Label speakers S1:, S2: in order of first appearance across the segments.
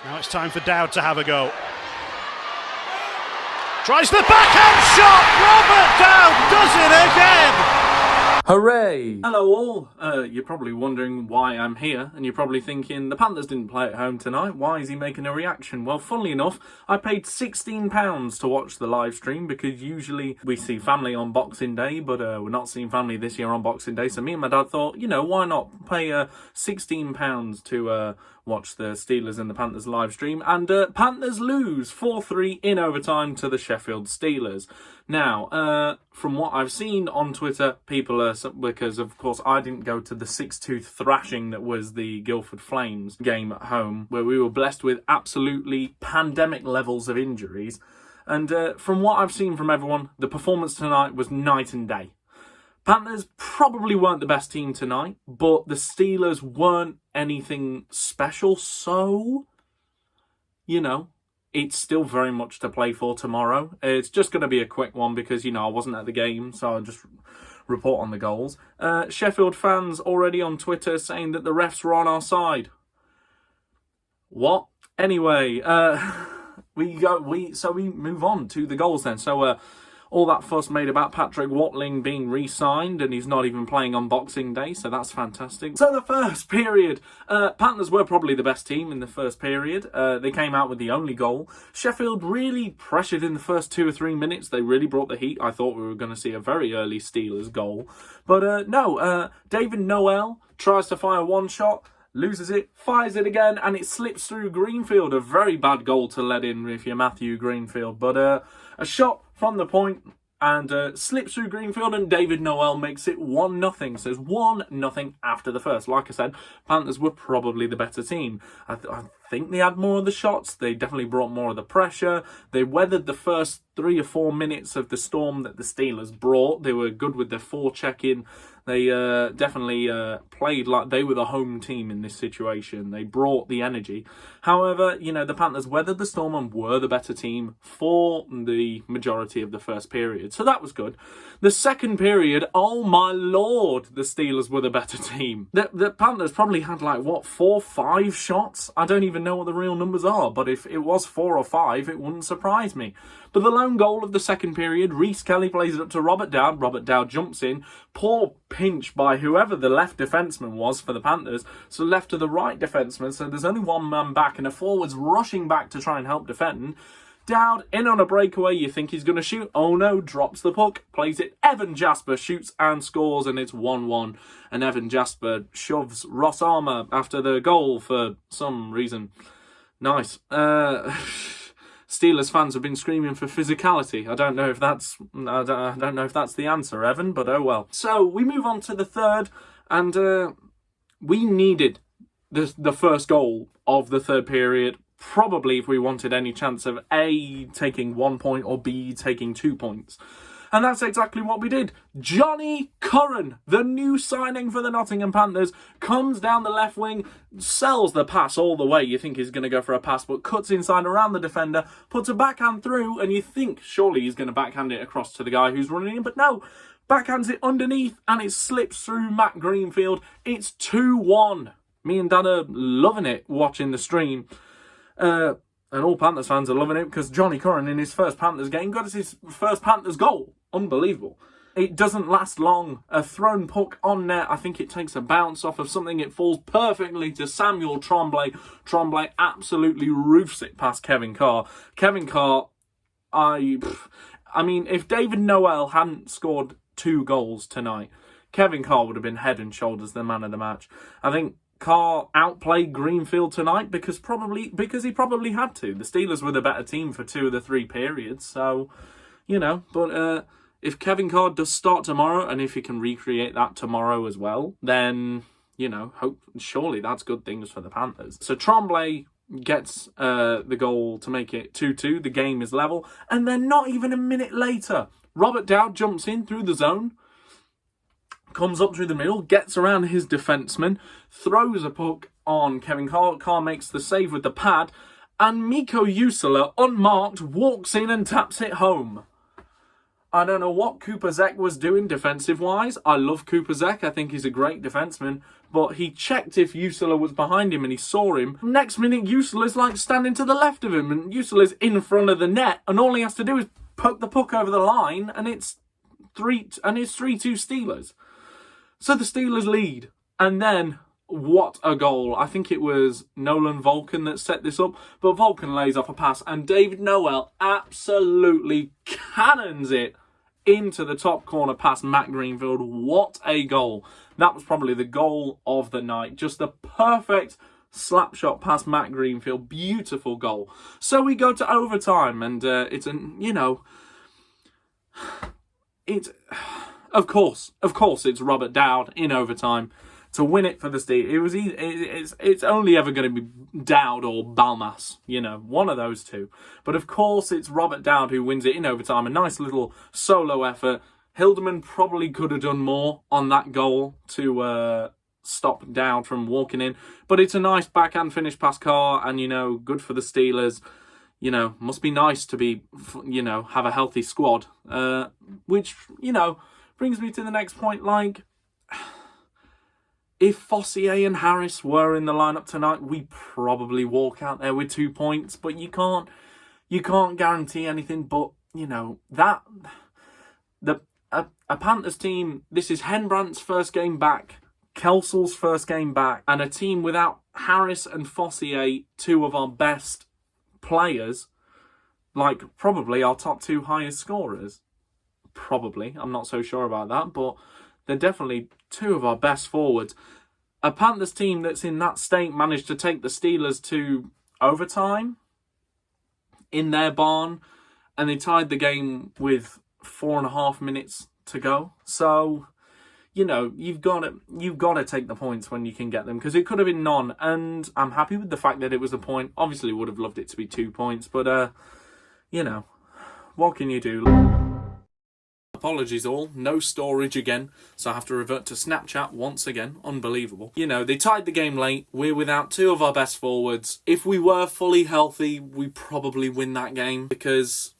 S1: Now it's time for Dowd to have a go. Tries the backhand shot. Robert Dowd does it again.
S2: Hooray! Hello all. You're probably wondering why I'm here, and you're probably thinking, the Panthers didn't play at home tonight, why is he making a reaction? Well, funnily enough, I paid £16 to watch the live stream, because usually we see family on Boxing Day, but we're not seeing family this year on Boxing Day, so me and my dad thought, you know, why not pay £16 to watch the Steelers and the Panthers live stream, and Panthers lose 4-3 in overtime to the Sheffield Steelers. Now, from what I've seen on Twitter, people are, because of course I didn't go to the 6-tooth thrashing that was the Guildford Flames game at home, where we were blessed with absolutely pandemic levels of injuries, and from what I've seen from everyone, the performance tonight was night and day. Panthers probably weren't the best team tonight, but the Steelers weren't anything special, so, you know, it's still very much to play for tomorrow. It's just going to be a quick one because, you know, I wasn't at the game, so I'll just report on the goals. Sheffield fans already on Twitter saying that the refs were on our side. What? Anyway, we move on to the goals then. So, all that fuss made about Patrick Watling being re-signed, and he's not even playing on Boxing Day, so that's fantastic. So the first period, Panthers were probably the best team in the first period. They came out with the only goal. Sheffield really pressured in the first 2 or 3 minutes. They really brought the heat. I thought we were going to see a very early Steelers goal. But no, David Noel tries to fire one shot, loses it, fires it again, and it slips through Greenfield. A very bad goal to let in if you're Matthew Greenfield. But a shot from the point and slips through Greenfield, and David Noel makes it 1-0. So it's 1-0 after the first. Like I said, Panthers were probably the better team. I think they had more of the shots. They definitely brought more of the pressure. They weathered the first 3 or 4 minutes of the storm that the Steelers brought. They were good with their forecheck-in. They definitely played like they were the home team in this situation. They brought the energy. However, you know, the Panthers weathered the storm and were the better team for the majority of the first period. So that was good. The second period, oh my lord, the Steelers were the better team. The Panthers probably had like, what, 4 or 5 shots? I don't even know what the real numbers are, but if it was 4 or 5, it wouldn't surprise me. But the lone goal of the second period, Reece Kelly plays it up to Robert Dowd. Robert Dowd jumps in. Poor pinch by whoever the left defenseman was for the Panthers. So left to the right defenseman. So there's only one man back and a forward's rushing back to try and help defend. Dowd in on a breakaway. You think he's going to shoot. Oh no, drops the puck. Plays it. Evan Jasper shoots and scores, and it's 1-1. And Evan Jasper shoves Ross Armour after the goal for some reason. Nice. Steelers fans have been screaming for physicality. I don't know if that's the answer, Evan, but oh well. So we move on to the third, and we needed the first goal of the third period. Probably if we wanted any chance of A, taking 1 point, or B, taking 2 points. And that's exactly what we did. Johnny Curran, the new signing for the Nottingham Panthers, comes down the left wing, sells the pass all the way. You think he's going to go for a pass, but cuts inside around the defender, puts a backhand through, and you think surely he's going to backhand it across to the guy who's running in, but no. Backhands it underneath, and it slips through Matt Greenfield. It's 2-1. Me and Dad are loving it watching the stream. And all Panthers fans are loving it because Johnny Curran in his first Panthers game got his first Panthers goal. Unbelievable. It doesn't last long. A thrown puck on net. I think it takes a bounce off of something. It falls perfectly to Samuel Tremblay. Tremblay absolutely roofs it past Kevin Carr. Kevin Carr, I mean, if David Noel hadn't scored 2 goals tonight, Kevin Carr would have been head and shoulders the man of the match. I think Carr outplayed Greenfield tonight because he probably had to. The Steelers were the better team for 2 of the 3 periods, so, you know, but if Kevin Carr does start tomorrow, and if he can recreate that tomorrow as well, then, you know, surely that's good things for the Panthers. So Tremblay gets the goal to make it 2-2, the game is level, and then not even a minute later, Robert Dowd jumps in through the zone, comes up through the middle, gets around his defenseman, throws a puck on Kevin Carr. Carr makes the save with the pad, and Mikko Jusila, unmarked, walks in and taps it home. I don't know what Cooper Zek was doing defensive-wise. I love Cooper Zek. I think he's a great defenseman. but he checked if Ursula was behind him and he saw him. Next minute, Ursula's like standing to the left of him and Ursula's in front of the net, and all he has to do is poke the puck over the line, and it's 3-2 Steelers. So the Steelers lead, and then what a goal. I think it was Nolan Vulcan that set this up, but Vulcan lays off a pass and David Noel absolutely cannons it into the top corner past Matt Greenfield. What a goal. That was probably the goal of the night. Just the perfect slap shot past Matt Greenfield. Beautiful goal. So we go to overtime, and it's of course it's Robert Dowd in overtime to win it for the Steelers. It's only ever going to be Dowd or Balmas, one of those two. But of course it's Robert Dowd who wins it in overtime. A nice little solo effort. Hildeman probably could have done more on that goal to stop Dowd from walking in. But it's a nice backhand finish past Carr, and, good for the Steelers. Must be nice to be, have a healthy squad. Which, brings me to the next point, if Fossier and Harris were in the lineup tonight, we probably walk out there with 2 points. But you can't guarantee anything. But a Panthers team. This is Henbrandt's first game back, Kelsel's first game back, and a team without Harris and Fossier, two of our best players, probably our top 2 highest scorers. Probably, I'm not so sure about that, but they're definitely 2 of our best forwards. A Panthers team that's in that state managed to take the Steelers to overtime in their barn, and they tied the game with 4.5 minutes to go. So, you've got to take the points when you can get them, because it could have been none, and I'm happy with the fact that it was a point. Obviously, would have loved it to be 2 points, but what can you do? Apologies all, no storage again, so I have to revert to Snapchat once again. Unbelievable. They tied the game late. We're without 2 of our best forwards. If we were fully healthy, we probably win that game, because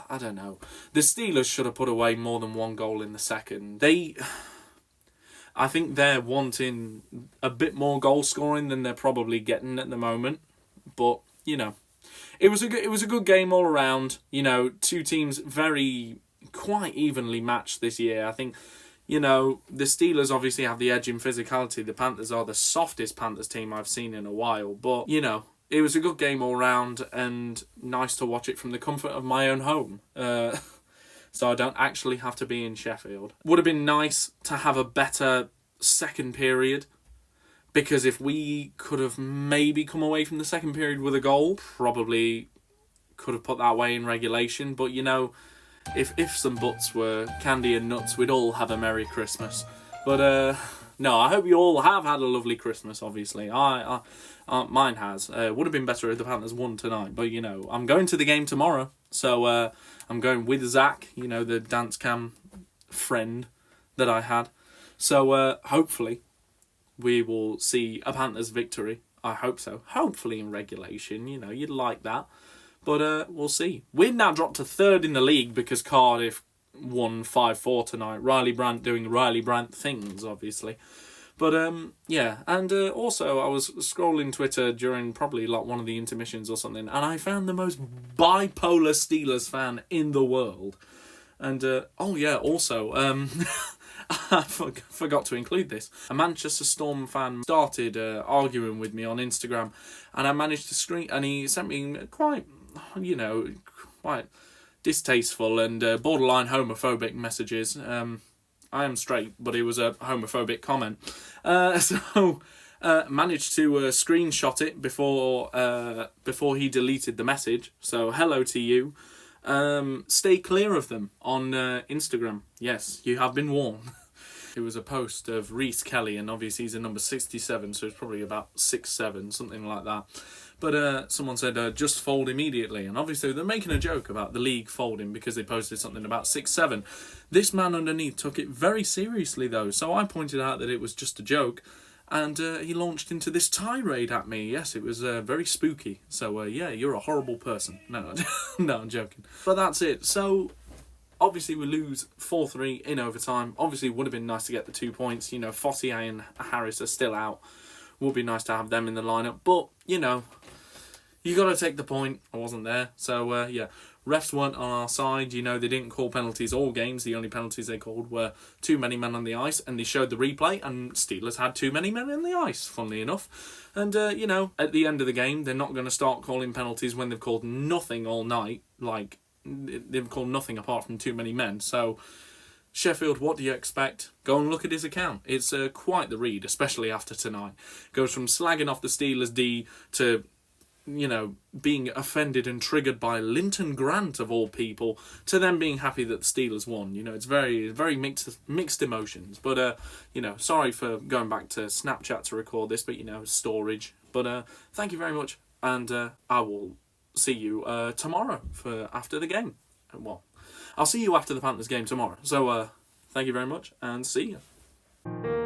S2: I don't know. The Steelers should have put away more than 1 goal in the second. I think they're wanting a bit more goal scoring than they're probably getting at the moment. But, it was a good game all around. 2 teams quite evenly matched this year. I think, the Steelers obviously have the edge in physicality. The Panthers are the softest Panthers team I've seen in a while. But, it was a good game all round, and nice to watch it from the comfort of my own home. So I don't actually have to be in Sheffield. Would have been nice to have a better second period, because if we could have maybe come away from the second period with a goal, probably could have put that away in regulation. But, if ifs and buts were candy and nuts, we'd all have a Merry Christmas. But, no, I hope you all have had a lovely Christmas, obviously. Mine has. Would have been better if the Panthers won tonight. But, I'm going to the game tomorrow. So, I'm going with Zach, the dance cam friend that I had. So, hopefully, we will see a Panthers victory. I hope so. Hopefully in regulation, you'd like that. But we'll see. We're now dropped to 3rd in the league because Cardiff won 5-4 tonight. Riley Brandt doing Riley Brandt things, obviously. But, yeah. And also, I was scrolling Twitter during probably one of the intermissions or something, and I found the most bipolar Steelers fan in the world. And, oh yeah, also, I forgot to include this. A Manchester Storm fan started arguing with me on Instagram, and I managed to screen, and he sent me quite distasteful and borderline homophobic messages. I am straight, but it was a homophobic comment. So managed to screenshot it before he deleted the message. So hello to you. Stay clear of them on Instagram. Yes, you have been warned. It was a post of Reece Kelly, and obviously he's a number 67, so it's probably about 6'7", something like that. But someone said, just fold immediately. And obviously they're making a joke about the league folding because they posted something about 6'7". This man underneath took it very seriously, though. So I pointed out that it was just a joke. And he launched into this tirade at me. Yes, it was very spooky. So, yeah, you're a horrible person. No, no, I'm joking. But that's it. So, Obviously, we lose 4-3 in overtime. Obviously, it would have been nice to get the 2 points. You know, Fossier and Harris are still out. Would be nice to have them in the lineup. But, you know, you got to take the point. I wasn't there. So, yeah, refs weren't on our side. You know, they didn't call penalties all games. The only penalties they called were too many men on the ice. And they showed the replay, and Steelers had too many men on the ice, funnily enough. And, you know, at the end of the game, they're not going to start calling penalties when they've called nothing all night. Like, they've called nothing apart from too many men. So, Sheffield, what do you expect? Go and look at his account. It's quite the read, especially after tonight. Goes from slagging off the Steelers D to, you know, being offended and triggered by Linton Grant, of all people, to them being happy that the Steelers won. You know, it's very, very mixed emotions. But, you know, sorry for going back to Snapchat to record this, but, you know, storage. But thank you very much, and I will see you tomorrow for after the game. Well, I'll see you after the Panthers game tomorrow. So, thank you very much, and see you.